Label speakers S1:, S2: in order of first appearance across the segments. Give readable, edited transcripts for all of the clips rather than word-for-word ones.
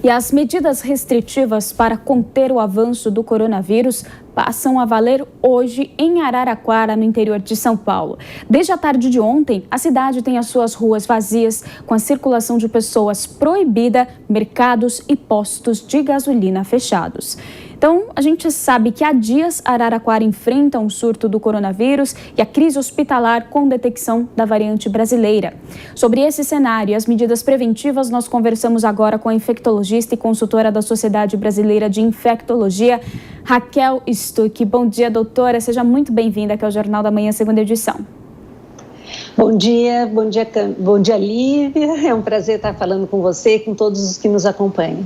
S1: E as medidas restritivas para conter o avanço do coronavírus passam a valer hoje em Araraquara, no interior de São Paulo. Desde a tarde de ontem, a cidade tem as suas ruas vazias, com a circulação de pessoas proibida, mercados e postos de gasolina fechados. Então, a gente sabe que há dias Araraquara enfrenta um surto do coronavírus e a crise hospitalar com detecção da variante brasileira. Sobre esse cenário e as medidas preventivas, nós conversamos agora com a infectologista e consultora da Sociedade Brasileira de Infectologia, Raquel Stuck. Bom dia, doutora. Seja muito bem-vinda aqui ao Jornal da Manhã, segunda edição.
S2: Bom dia, Lívia. É um prazer estar falando com você e com todos os que nos acompanham.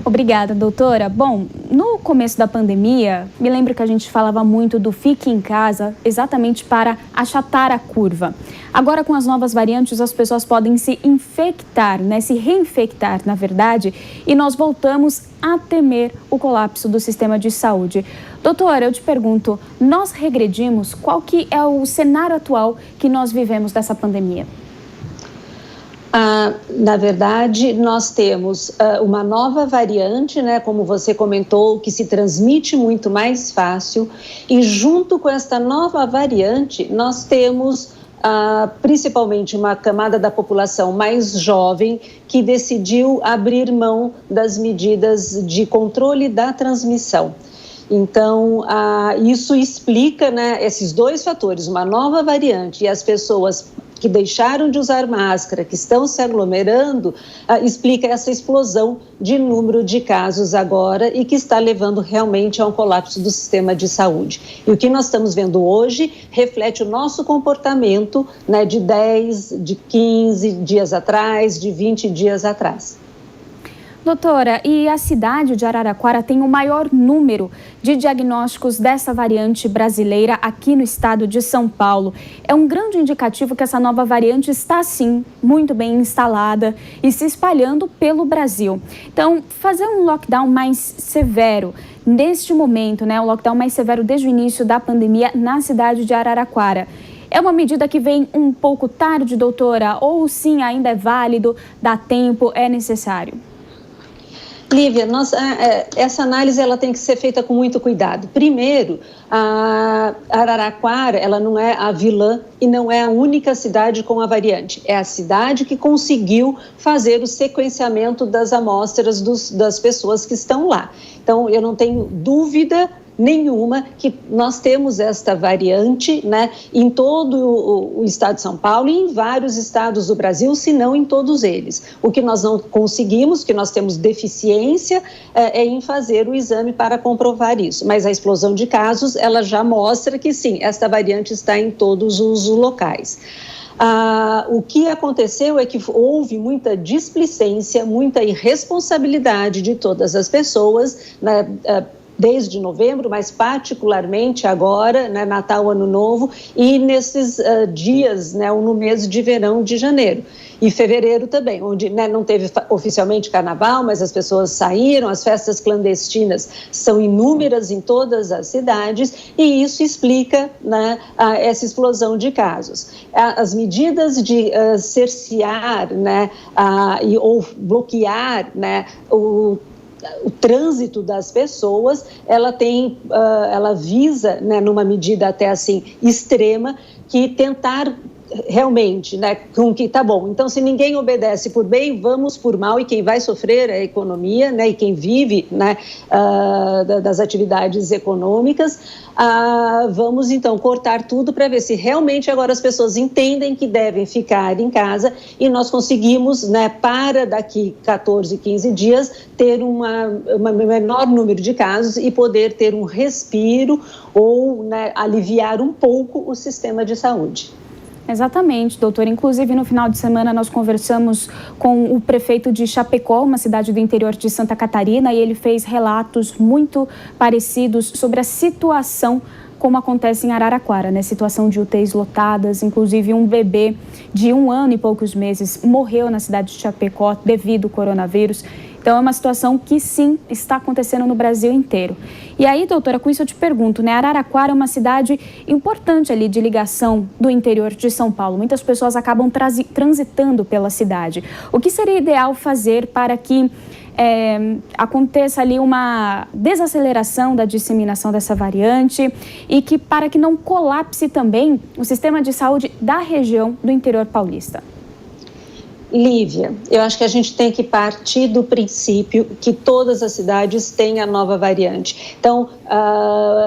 S1: Obrigada, doutora. Bom, no começo da pandemia, me lembro que a gente falava muito do fique em casa, exatamente para achatar a curva. Agora, com as novas variantes, as pessoas podem se infectar, se reinfectar, na verdade, e nós voltamos a temer o colapso do sistema de saúde. Doutora, eu te pergunto, nós regredimos? Qual que é o cenário atual que nós vivemos dessa pandemia?
S2: Na verdade, nós temos uma nova variante, como você comentou, que se transmite muito mais fácil, e junto com esta nova variante, nós temos principalmente uma camada da população mais jovem que decidiu abrir mão das medidas de controle da transmissão. Então, isso explica esses dois fatores, uma nova variante e as pessoas que deixaram de usar máscara, que estão se aglomerando, explica essa explosão de número de casos agora e que está levando realmente a um colapso do sistema de saúde. E o que nós estamos vendo hoje reflete o nosso comportamento de 10, de 15 dias atrás, de 20 dias atrás.
S1: Doutora, e a cidade de Araraquara tem o maior número de diagnósticos dessa variante brasileira aqui no estado de São Paulo. É um grande indicativo que essa nova variante está, sim, muito bem instalada e se espalhando pelo Brasil. Então, fazer um lockdown mais severo neste momento, o lockdown mais severo desde o início da pandemia na cidade de Araraquara, é uma medida que vem um pouco tarde, doutora? Ou sim, ainda é válido, dá tempo, é necessário?
S2: Lívia, essa análise ela tem que ser feita com muito cuidado. Primeiro, a Araraquara ela não é a vilã e não é a única cidade com a variante. É a cidade que conseguiu fazer o sequenciamento das amostras das pessoas que estão lá. Então, eu não tenho dúvida nenhuma que nós temos esta variante em todo o estado de São Paulo e em vários estados do Brasil, se não em todos eles. O que nós não conseguimos, que nós temos deficiência, é em fazer o exame para comprovar isso. Mas a explosão de casos, ela já mostra que sim, esta variante está em todos os locais. O que aconteceu é que houve muita displicência, muita irresponsabilidade de todas as pessoas, desde novembro, mas particularmente agora, Natal, Ano Novo, e nesses dias, no mês de verão de janeiro. E fevereiro também, onde não teve oficialmente carnaval, mas as pessoas saíram, as festas clandestinas são inúmeras em todas as cidades, e isso explica essa explosão de casos. As medidas de cercear ou bloquear o trânsito das pessoas, ela visa, numa medida até assim extrema, que tentar realmente, com que tá bom, então se ninguém obedece por bem, vamos por mal, e quem vai sofrer é a economia, e quem vive, das atividades econômicas, vamos então cortar tudo para ver se realmente agora as pessoas entendem que devem ficar em casa e nós conseguimos, para daqui 14, 15 dias, ter um menor número de casos e poder ter um respiro ou aliviar um pouco o sistema de saúde.
S1: Exatamente, doutora. Inclusive, no final de semana, nós conversamos com o prefeito de Chapecó, uma cidade do interior de Santa Catarina, e ele fez relatos muito parecidos sobre a situação como acontece em Araraquara, situação de UTIs lotadas. Inclusive, um bebê de 1 ano e poucos meses morreu na cidade de Chapecó devido ao coronavírus. Então, é uma situação que, sim, está acontecendo no Brasil inteiro. E aí, doutora, com isso eu te pergunto, Araraquara é uma cidade importante ali de ligação do interior de São Paulo. Muitas pessoas acabam transitando pela cidade. O que seria ideal fazer para que aconteça ali uma desaceleração da disseminação dessa variante e para que não colapse também o sistema de saúde da região do interior paulista?
S2: Lívia, eu acho que a gente tem que partir do princípio que todas as cidades têm a nova variante. Então,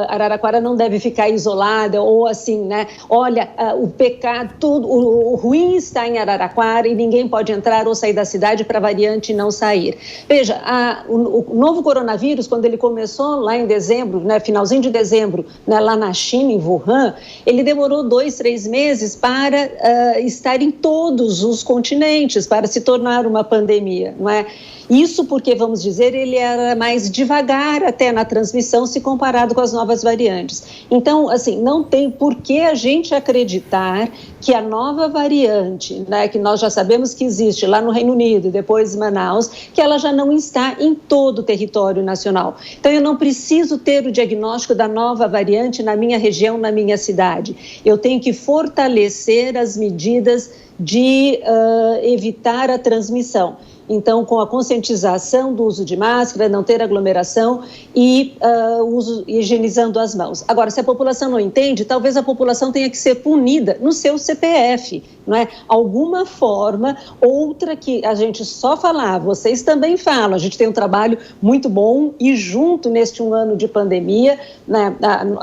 S2: Araraquara não deve ficar isolada ou assim, né? Olha, o pecado, o ruim está em Araraquara e ninguém pode entrar ou sair da cidade para a variante não sair. Veja, o novo coronavírus, quando ele começou lá em dezembro, né, finalzinho de dezembro, né, lá na China, em Wuhan, ele demorou 2, 3 meses para estar em todos os continentes, para se tornar uma pandemia, não é? Isso porque, vamos dizer, ele era mais devagar até na transmissão se comparado com as novas variantes. Então, assim, não tem por que a gente acreditar que a nova variante, né, que nós já sabemos que existe lá no Reino Unido, depois em Manaus, que ela já não está em todo o território nacional. Então, eu não preciso ter o diagnóstico da nova variante na minha região, na minha cidade. Eu tenho que fortalecer as medidas de evitar a transmissão. Então, com a conscientização do uso de máscara, não ter aglomeração e higienizando as mãos. Agora, se a população não entende, talvez a população tenha que ser punida no seu CPF, não é? Alguma forma, outra que a gente só falar, vocês também falam, a gente tem um trabalho muito bom e junto neste um ano de pandemia, né,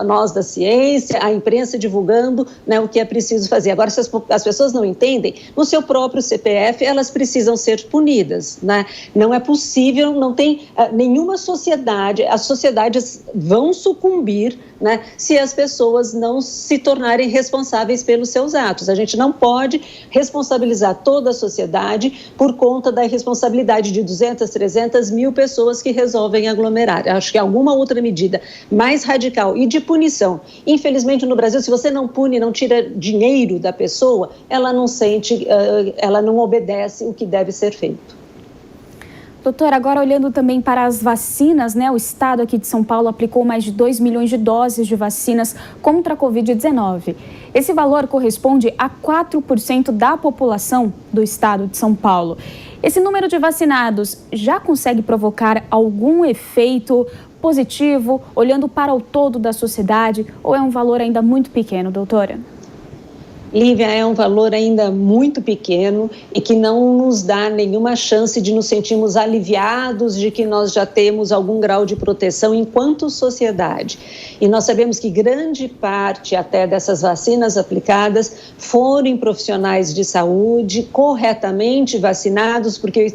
S2: nós da ciência, a imprensa divulgando, né, o que é preciso fazer. Agora, se as pessoas não entendem, no seu próprio CPF, elas precisam ser punidas. Né? Não é possível, não tem nenhuma sociedade, as sociedades vão sucumbir, né, se as pessoas não se tornarem responsáveis pelos seus atos. A gente não pode responsabilizar toda a sociedade por conta da irresponsabilidade de 200, 300 mil pessoas que resolvem aglomerar. Acho que alguma outra medida mais radical e de punição. Infelizmente, no Brasil, se você não pune, não tira dinheiro da pessoa, ela não sente, ela não obedece o que deve ser feito.
S1: Doutora, agora olhando também para as vacinas, né? O estado aqui de São Paulo aplicou mais de 2 milhões de doses de vacinas contra a Covid-19. Esse valor corresponde a 4% da população do estado de São Paulo. Esse número de vacinados já consegue provocar algum efeito positivo, olhando para o todo da sociedade, ou é um valor ainda muito pequeno, doutora?
S2: Lívia, é um valor ainda muito pequeno e que não nos dá nenhuma chance de nos sentirmos aliviados de que nós já temos algum grau de proteção enquanto sociedade. E nós sabemos que grande parte até dessas vacinas aplicadas foram em profissionais de saúde corretamente vacinados, porque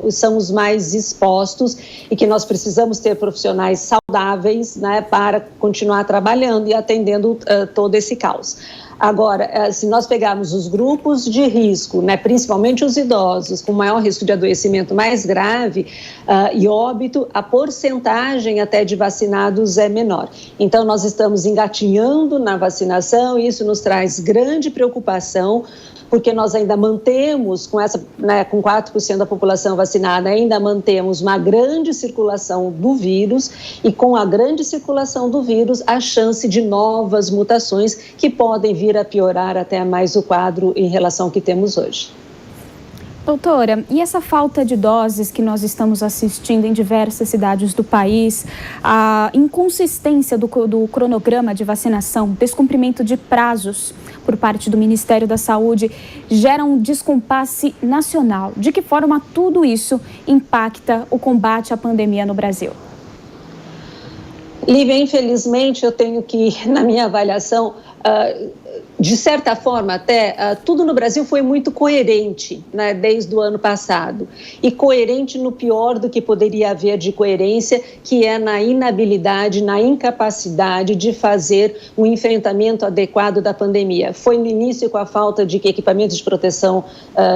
S2: são os mais expostos e que nós precisamos ter profissionais saudáveis, né, para continuar trabalhando e atendendo todo esse caos. Agora, se nós pegarmos os grupos de risco, né, principalmente os idosos, com maior risco de adoecimento mais grave e óbito, a porcentagem até de vacinados é menor. Então, nós estamos engatinhando na vacinação e isso nos traz grande preocupação, porque nós ainda mantemos, com 4% da população vacinada, ainda mantemos uma grande circulação do vírus e com a grande circulação do vírus, a chance de novas mutações que podem vir a piorar até mais o quadro em relação ao que temos hoje.
S1: Doutora, e essa falta de doses que nós estamos assistindo em diversas cidades do país, a inconsistência do cronograma de vacinação, descumprimento de prazos por parte do Ministério da Saúde, gera um descompasse nacional. De que forma tudo isso impacta o combate à pandemia no Brasil?
S2: Lívia, infelizmente, eu tenho que, na minha avaliação, de certa forma, até, tudo no Brasil foi muito coerente, né, desde o ano passado. E coerente no pior do que poderia haver de coerência, que é na inabilidade, na incapacidade de fazer um enfrentamento adequado da pandemia. Foi no início com a falta de equipamentos de proteção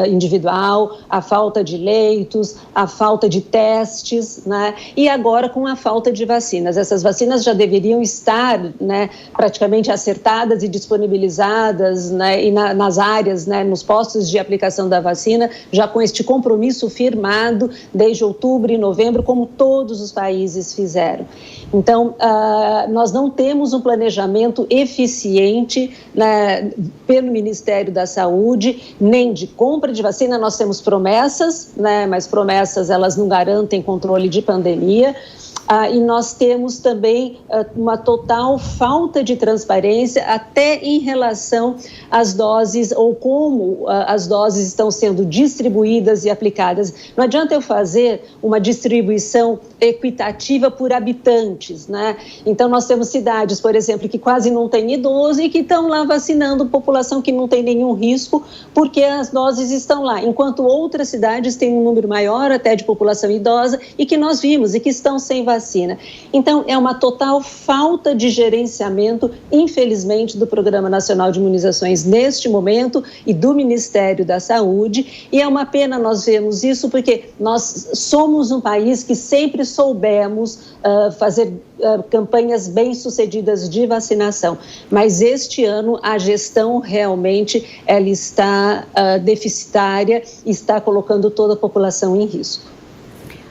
S2: individual, a falta de leitos, a falta de testes, né, e agora com a falta de vacinas. Essas vacinas já deveriam estar, né, praticamente acertadas e disponibilizadas aplicadas, né, e nas áreas, né, nos postos de aplicação da vacina, já com este compromisso firmado desde outubro e novembro, como todos os países fizeram. Então, nós não temos um planejamento eficiente, né, pelo Ministério da Saúde, nem de compra de vacina. Nós temos promessas, né, mas promessas elas não garantem controle de pandemia. E nós temos também uma total falta de transparência até em relação às doses ou como as doses estão sendo distribuídas e aplicadas. Não adianta eu fazer uma distribuição equitativa por habitantes, né? Então, nós temos cidades, por exemplo, que quase não tem idoso e que estão lá vacinando população que não tem nenhum risco porque as doses estão lá, enquanto outras cidades têm um número maior até de população idosa e que nós vimos e que estão sem vacina. Então, é uma total falta de gerenciamento, infelizmente, do Programa Nacional de Imunizações neste momento e do Ministério da Saúde, e é uma pena nós vermos isso porque nós somos um país que sempre soubemos fazer campanhas bem-sucedidas de vacinação, mas este ano a gestão realmente ela está deficitária e está colocando toda a população em risco.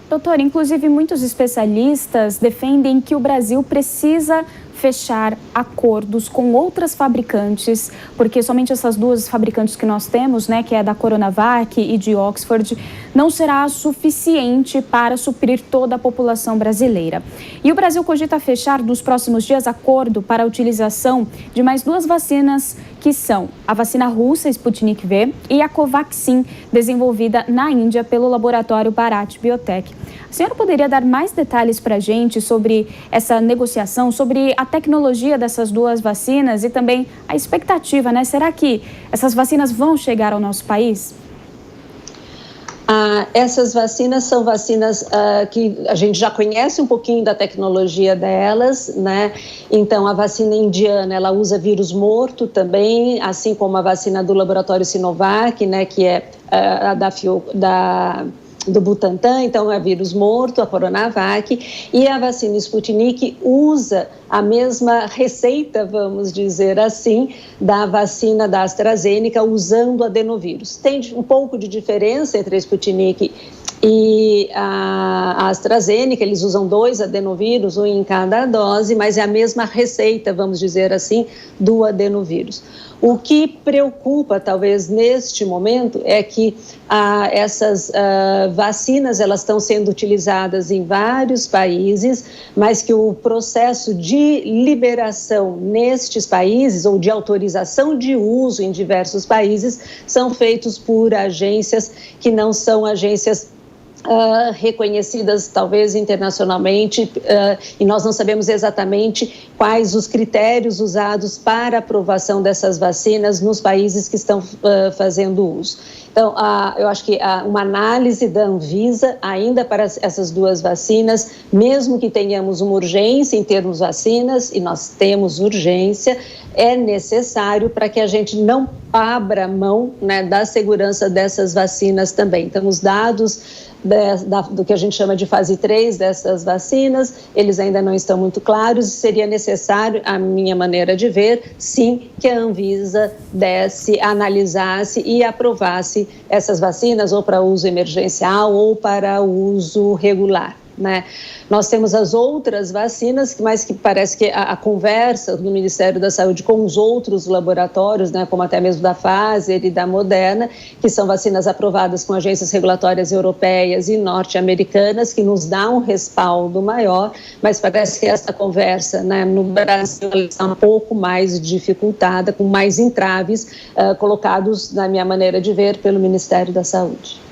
S1: Doutor, inclusive muitos especialistas defendem que o Brasil precisa fechar acordos com outras fabricantes, porque somente essas duas fabricantes que nós temos, né, que é da Coronavac e de Oxford, não será suficiente para suprir toda a população brasileira. E o Brasil cogita fechar nos próximos dias acordo para a utilização de mais duas vacinas, que são a vacina russa Sputnik V e a Covaxin, desenvolvida na Índia pelo laboratório Bharat Biotech. A senhora poderia dar mais detalhes para a gente sobre essa negociação, sobre a tecnologia dessas duas vacinas e também a expectativa, né? Será que essas vacinas vão chegar ao nosso país?
S2: Essas vacinas são vacinas que a gente já conhece um pouquinho da tecnologia delas, né? Então, a vacina indiana, ela usa vírus morto também, assim como a vacina do laboratório Sinovac, né? Que é do Butantan, então é vírus morto, a Coronavac, e a vacina Sputnik usa a mesma receita, vamos dizer assim, da vacina da AstraZeneca, usando adenovírus. Tem um pouco de diferença entre a Sputnik e a AstraZeneca, eles usam 2 adenovírus, um em cada dose, mas é a mesma receita, vamos dizer assim, do adenovírus. O que preocupa, talvez, neste momento, é que essas vacinas, elas estão sendo utilizadas em vários países, mas que o processo de liberação nestes países, ou de autorização de uso em diversos países, são feitos por agências que não são agências reconhecidas talvez internacionalmente, e nós não sabemos exatamente quais os critérios usados para aprovação dessas vacinas nos países que estão fazendo uso. Então, eu acho que uma análise da Anvisa ainda para essas duas vacinas, mesmo que tenhamos uma urgência em termos vacinas, e nós temos urgência, é necessário para que a gente não abra mão, né, da segurança dessas vacinas também. Então, os dados do que a gente chama de fase 3 dessas vacinas, eles ainda não estão muito claros e seria necessário, a minha maneira de ver, sim, que a Anvisa analisasse e aprovasse essas vacinas ou para uso emergencial ou para uso regular, né? Nós temos as outras vacinas, mas que parece que a conversa do Ministério da Saúde com os outros laboratórios, né, como até mesmo da Pfizer e da Moderna, que são vacinas aprovadas com agências regulatórias europeias e norte-americanas, que nos dá um respaldo maior, mas parece que essa conversa, né, no Brasil está um pouco mais dificultada, com mais entraves colocados, na minha maneira de ver, pelo Ministério da Saúde.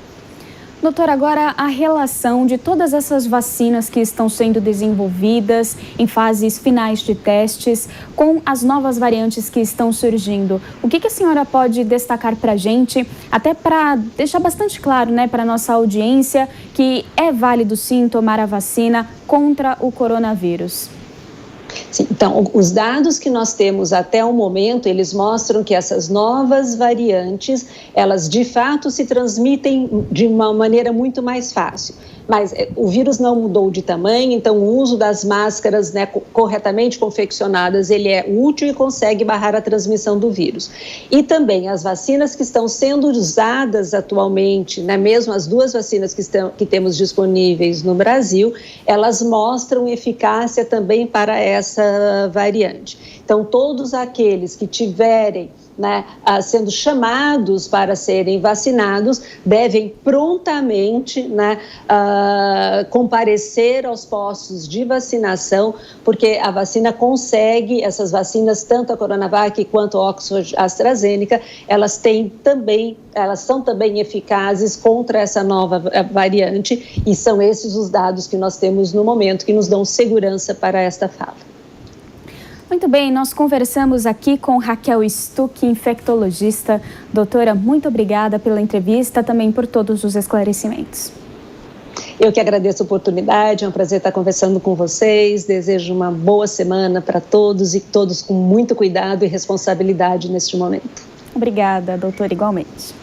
S1: Doutora, agora a relação de todas essas vacinas que estão sendo desenvolvidas em fases finais de testes com as novas variantes que estão surgindo. O que a senhora pode destacar para a gente, até para deixar bastante claro, né, para a nossa audiência, que é válido sim tomar a vacina contra o coronavírus?
S2: Sim, então, os dados que nós temos até o momento, eles mostram que essas novas variantes, elas de fato se transmitem de uma maneira muito mais fácil. Mas o vírus não mudou de tamanho, então o uso das máscaras, né, corretamente confeccionadas, ele é útil e consegue barrar a transmissão do vírus. E também as vacinas que estão sendo usadas atualmente, né, mesmo as 2 vacinas que temos disponíveis no Brasil, elas mostram eficácia também para essa variante. Então, todos aqueles que tiverem, né, sendo chamados para serem vacinados, devem prontamente, né, comparecer aos postos de vacinação, porque a vacina consegue, essas vacinas, tanto a Coronavac quanto a Oxford AstraZeneca, elas são também eficazes contra essa nova variante, e são esses os dados que nós temos no momento que nos dão segurança para esta fala.
S1: Muito bem, nós conversamos aqui com Raquel Stuck, infectologista. Doutora, muito obrigada pela entrevista, também por todos os esclarecimentos.
S2: Eu que agradeço a oportunidade, é um prazer estar conversando com vocês, desejo uma boa semana para todos e todos com muito cuidado e responsabilidade neste momento.
S1: Obrigada, doutora, igualmente.